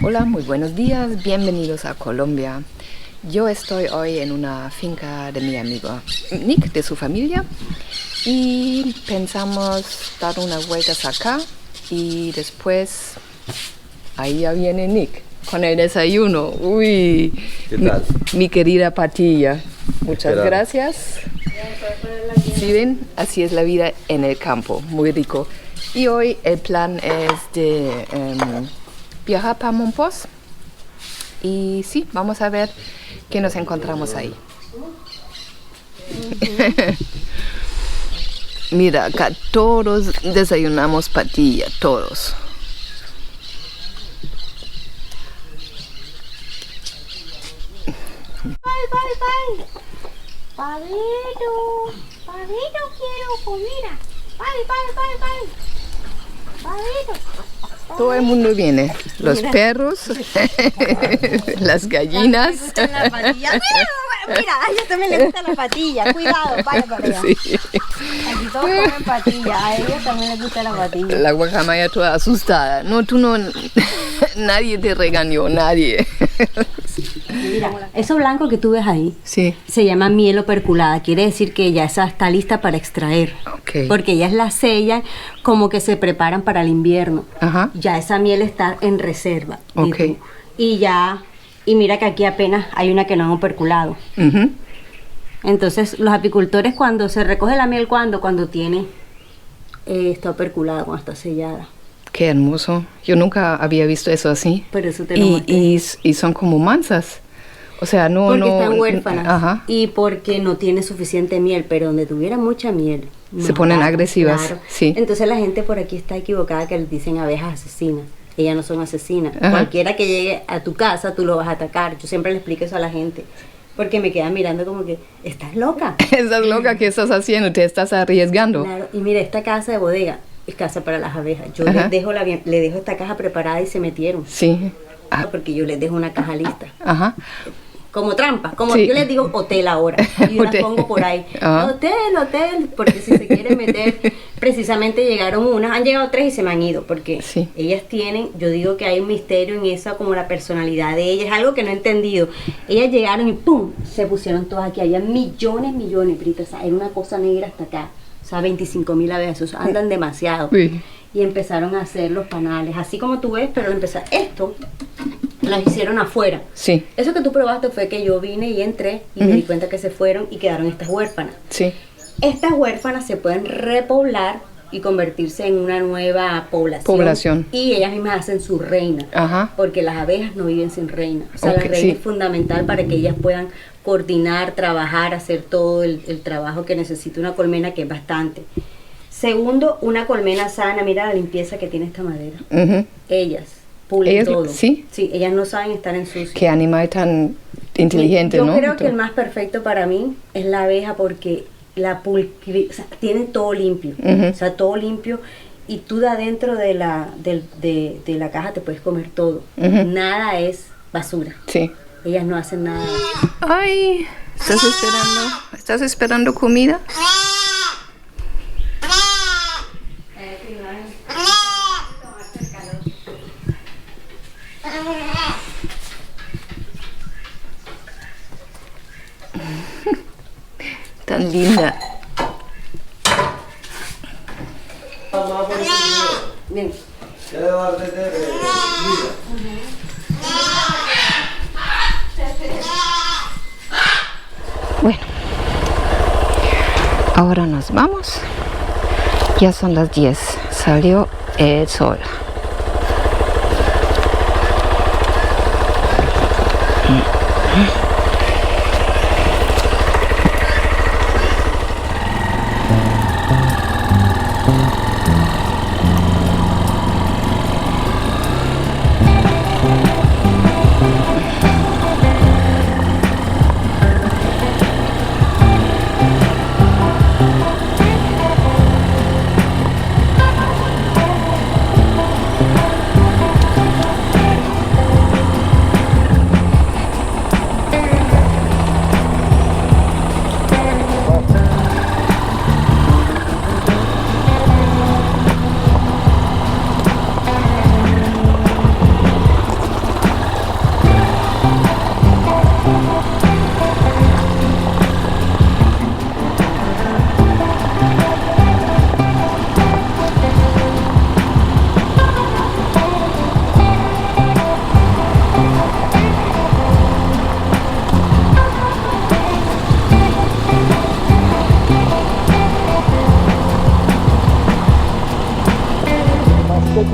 Hola, muy buenos días, bienvenidos a Colombia. Yo estoy hoy en una finca de mi amigo Nick, de su familia, y pensamos dar unas vueltas acá y después ahí ya viene Nick con el desayuno. Uy, ¿Qué tal? Mi querida patilla. Muchas Esperado. gracias. ¿Sí ven? Así es la vida en el campo, muy rico. Y hoy el plan es de viajar para Mompox y sí, vamos a ver qué nos encontramos ahí. Mira, acá todos desayunamos patilla, todos. Pai. Pavito quiero comida. Pai. Pavito. Todo el mundo viene, los perros, las gallinas. Me gustan las patillas. Mira, a ella también le gusta la patilla. Cuidado, vaya para allá. Sí. Aquí todos comen patilla. A ella también le gusta la patilla. La guacamaya toda asustada. No, tú no, nadie te regañó, nadie. Mira, eso blanco que tú ves ahí Sí, se llama miel operculada. Quiere decir que ya esa está lista para extraer. ok. Porque ellas la sellan como que se preparan para el invierno. Ajá. Ya esa miel está en reserva. Ok. Y mira que aquí apenas hay una que no han operculado. Ujú. Entonces los apicultores cuando se recoge la miel, cuando tiene, está operculada, cuando está sellada. Qué hermoso. Yo nunca había visto eso así. Por eso te lo Y, mostré. y son como mansas. O sea, no, Porque no. están huérfanas Ajá. y porque no tiene suficiente miel, pero donde tuviera mucha miel Se ponen mataban, agresivas, claro. sí. Entonces la gente por aquí está equivocada que les dicen abejas asesinas. Ellas no son asesinas. Ajá. Cualquiera que llegue a tu casa, tú lo vas a atacar. Yo siempre le explico eso a la gente, porque me quedan mirando como que, ¿estás loca? Estás loca, ¿qué estás haciendo? Te estás arriesgando. Claro, y mira, esta casa de bodega es casa para las abejas. Yo Ajá. le dejo esta caja preparada y se metieron. Sí. Ah, Porque yo les dejo una caja lista. ajá. Como trampa, como Sí. yo les digo hotel ahora. Y yo las Hotel. pongo por ahí. Ajá. Hotel, porque si se quieren meter, precisamente llegaron unas, han llegado 3 y se me han ido, porque Sí. ellas tienen, yo digo que hay un misterio en esa, como la personalidad de ellas, algo que no he entendido. Ellas llegaron y ¡pum! Se pusieron todas aquí, había millones, Brita, o sea, era una cosa negra hasta acá. O sea, 25.000 abejas, o sea, andan demasiado. Uy. Y empezaron a hacer los panales, así como tú ves, pero esto las hicieron afuera. Sí, Eso que tú probaste fue que yo vine y entré y me di cuenta que se fueron y quedaron estas huérfanas. sí. Estas huérfanas se pueden repoblar y convertirse en una nueva población. Y ellas mismas hacen su reina. Ajá. Porque las abejas no viven sin reina. O sea, Ok, la reina sí. es fundamental para que ellas puedan coordinar, trabajar, hacer todo el trabajo que necesita una colmena, que es bastante. Segundo, una colmena sana. Mira la limpieza que tiene esta madera. Ujú. Ellas pulen Ellas, todo. ¿sí? Sí, ellas no saben estar en sucio. Qué animal tan inteligente, Yo ¿no? creo que el más perfecto para mí es la abeja, porque o sea, tiene todo limpio. Ujú. O sea, todo limpio. Y tú de adentro de la caja te puedes comer todo. Ujú. Nada es basura. Sí. Ellas no hacen nada. Ay, ¿estás esperando? ¿Estás esperando comida? Tan linda. Ven. Bueno, ahora nos vamos. Ya son las 10. Salió el sol.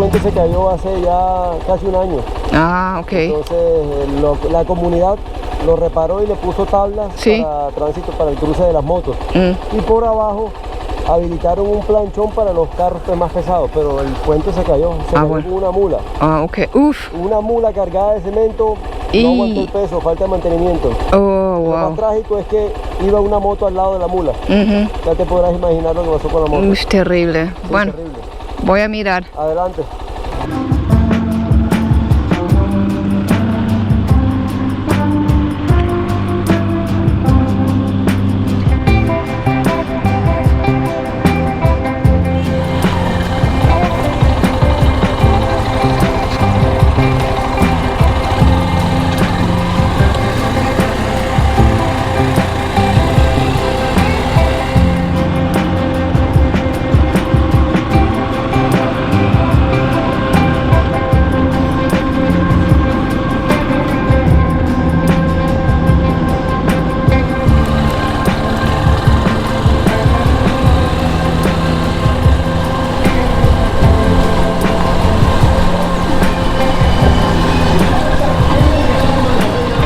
puente se cayó hace ya casi un año. Ah, ok. Entonces la comunidad lo reparó y le puso tablas Sí. para tránsito, para el cruce de las motos. Mm. Y por abajo habilitaron un planchón para los carros más pesados, pero el puente se cayó. Se cayó bueno. con una mula. Ah, ok. Uf. Una mula cargada de cemento, Y- no aguantó el peso, falta de mantenimiento. Oh, Lo más wow. trágico es que iba una moto al lado de la mula. Ujú. Ya te podrás imaginar lo que pasó con la moto. Uf, terrible. Sí, Bueno, terrible. voy a mirar. Adelante.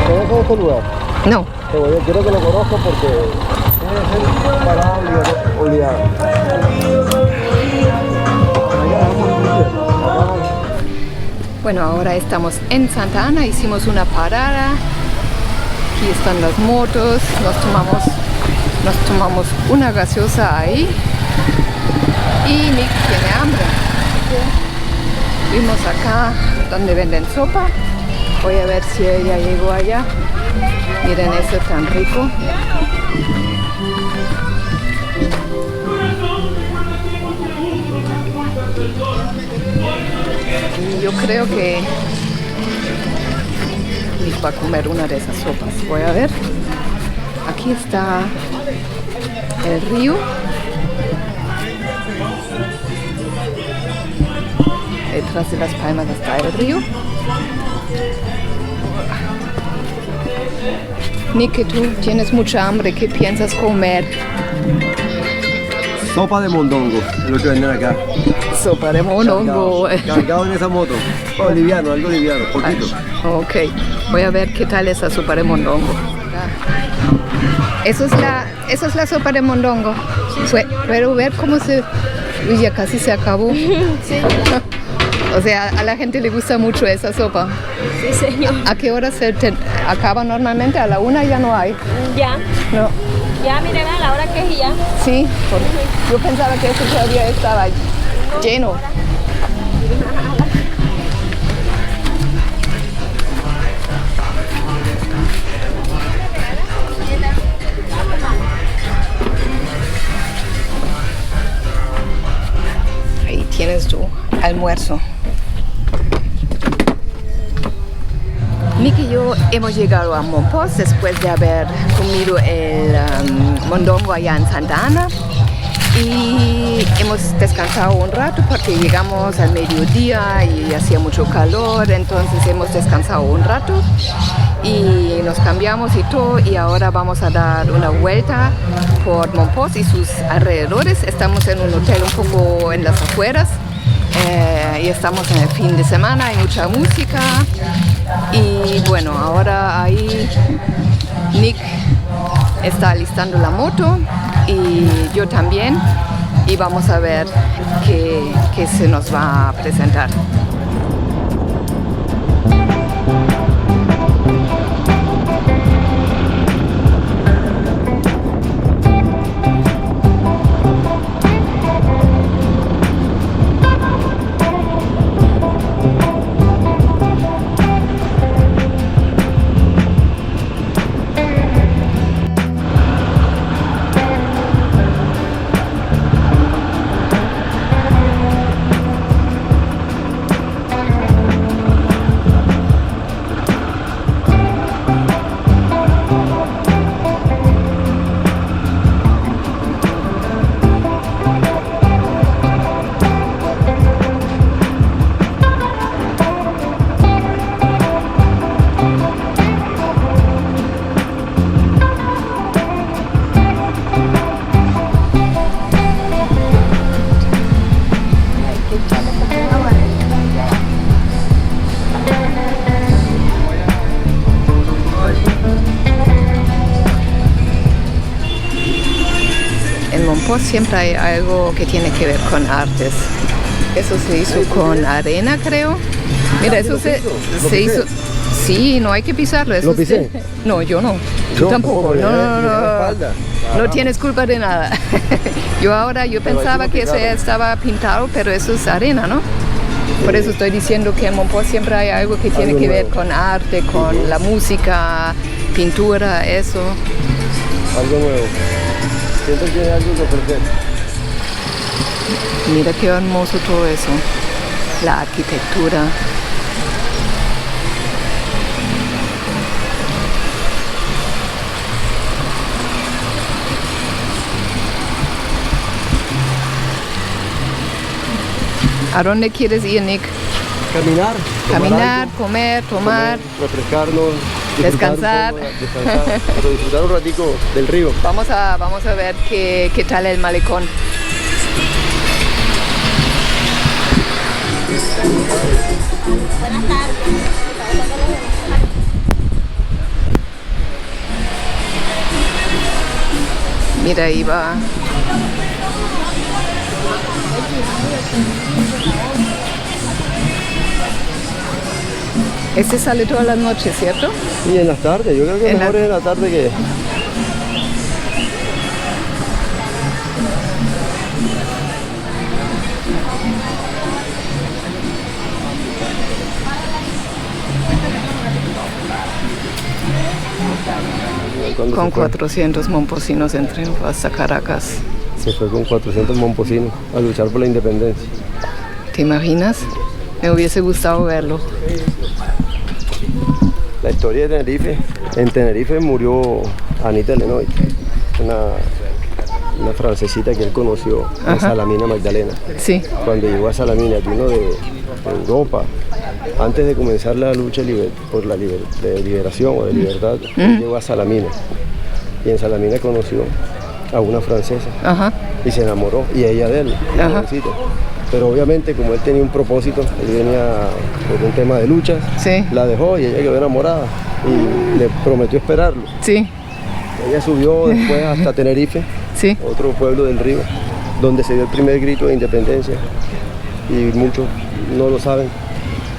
¿Conoces este lugar? No. Quiero que lo conozco porque debe ser parada obligada. Bueno, ahora estamos en Santa Ana, hicimos una parada. Aquí están las motos, nos tomamos una gaseosa ahí. Y Nick tiene hambre. Fuimos acá donde venden sopa. Voy a ver si ella llegó allá. Miren, eso es tan rico. Y yo creo que Nick va a comer una de esas sopas. Voy a ver. Aquí está el río. Detrás de las palmas está el río. Nick, que tú tienes mucha hambre, ¿qué piensas comer? Sopa de mondongo, es lo que venden acá. Sopa de mondongo. Cargado en esa moto. Oh, liviano, algo liviano, poquito. Ok, voy a ver qué tal esa sopa de mondongo. Eso es la sopa de mondongo. Puedo ver cómo se... Uy, ya casi se acabó. Sí. O sea, a la gente le gusta mucho esa sopa. Sí, señor. ¿A qué hora se acaba normalmente? ¿A la 1 ya no hay? Ya, No. ya, miren a la hora que es y ya. Sí, yo pensaba que eso todavía estaba lleno. Ahí tienes tu almuerzo. Nick y yo hemos llegado a Mompox después de haber comido el mondongo allá en Santa Ana y hemos descansado un rato porque llegamos al mediodía y hacía mucho calor, entonces hemos descansado un rato y nos cambiamos y todo, y ahora vamos a dar una vuelta por Mompox y sus alrededores. Estamos en un hotel un poco en las afueras. Y estamos en el fin de semana, hay mucha música y bueno, ahora ahí Nick está alistando la moto y yo también, y vamos a ver qué se nos va a presentar. Mompox siempre hay algo que tiene que ver con artes. Eso se hizo con arena, creo. Mira, eso se hizo. Sí, no hay que pisarlo. Eso ¿Lo pisé? No, yo no. Tú tampoco. No. No tienes culpa de nada. Yo pensaba que eso estaba pintado, pero eso es arena, ¿no? Por eso estoy diciendo que en Mompox siempre hay algo que tiene que ver con arte, con la música, pintura, eso. Algo nuevo. Siempre tiene algo que ofrecer. Mira qué hermoso todo eso. La arquitectura. ¿A dónde quieres ir, Nick? Caminar. Caminar, comer, tomar. Refrescarnos. Descansar. Pero disfrutar un ratico del río. Vamos a ver qué tal el malecón. Buenas tardes. Mira, ahí va. Este sale todas las noches, ¿cierto? Y en las tardes, yo creo que mejor es en la tarde que... Con 400 momposinos en triunfo hasta Caracas. Se fue con 400 momposinos a luchar por la independencia. ¿Te imaginas? Me hubiese gustado verlo. La historia de Tenerife. En Tenerife murió Anita Lenoy, una francesita que él conoció en Salamina, Magdalena. Sí. Cuando llegó a Salamina, vino de Europa. Antes de comenzar la lucha por la de liberación o de libertad, él llegó a Salamina. Y en Salamina conoció a una francesa. Y se enamoró, y ella de él, jovencita. Pero obviamente como él tenía un propósito, él venía por un tema de lucha, la dejó y ella quedó enamorada y le prometió esperarlo. Sí. Ella subió después hasta Tenerife, otro pueblo del río, donde se dio el primer grito de independencia. Y muchos no lo saben,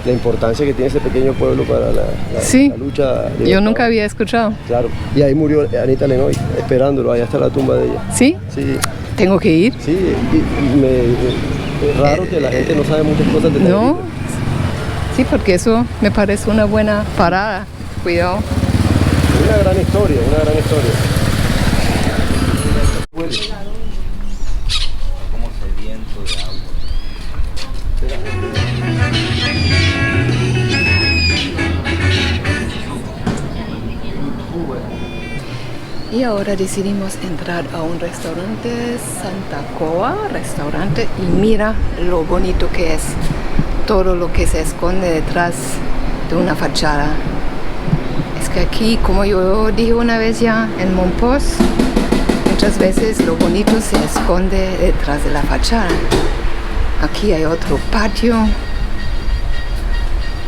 la importancia que tiene ese pequeño pueblo para la lucha. Yo nunca había escuchado. Claro, y ahí murió Anita Lenoy, esperándolo, ahí está la tumba de ella. ¿Sí? Sí. ¿Tengo que ir? Sí, es raro que la gente no sabe muchas cosas de Tenerife. No, sí, porque eso me parece una buena parada. Cuidado. Una gran historia, una gran historia. Y ahora decidimos entrar a un restaurante, Santa Coa restaurante, y mira lo bonito que es, todo lo que se esconde detrás de una fachada. Es que aquí, como yo dije una vez ya, en Mompox, muchas veces lo bonito se esconde detrás de la fachada. Aquí hay otro patio,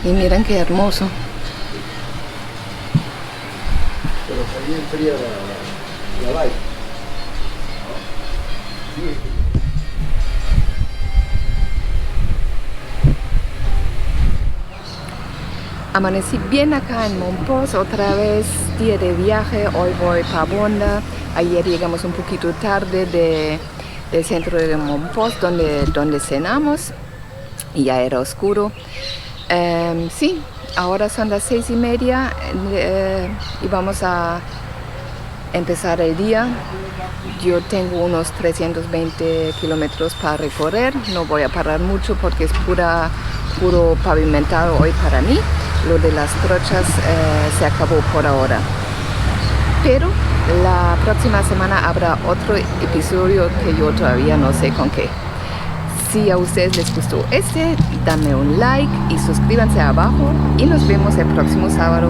y miren qué hermoso. Pero está bien fría la vaina. Amanecí bien acá en Mompox, otra vez día de viaje, hoy voy para Bonda. Ayer llegamos un poquito tarde del centro de Mompox donde cenamos y ya era oscuro. Sí, ahora son las 6:30 y vamos a empezar el día. Yo tengo unos 320 kilómetros para recorrer, no voy a parar mucho porque es puro pavimentado hoy para mí. Lo de las trochas se acabó por ahora. Pero la próxima semana habrá otro episodio que yo todavía no sé con qué. Si a ustedes les gustó dame un like y suscríbanse abajo y nos vemos el próximo sábado.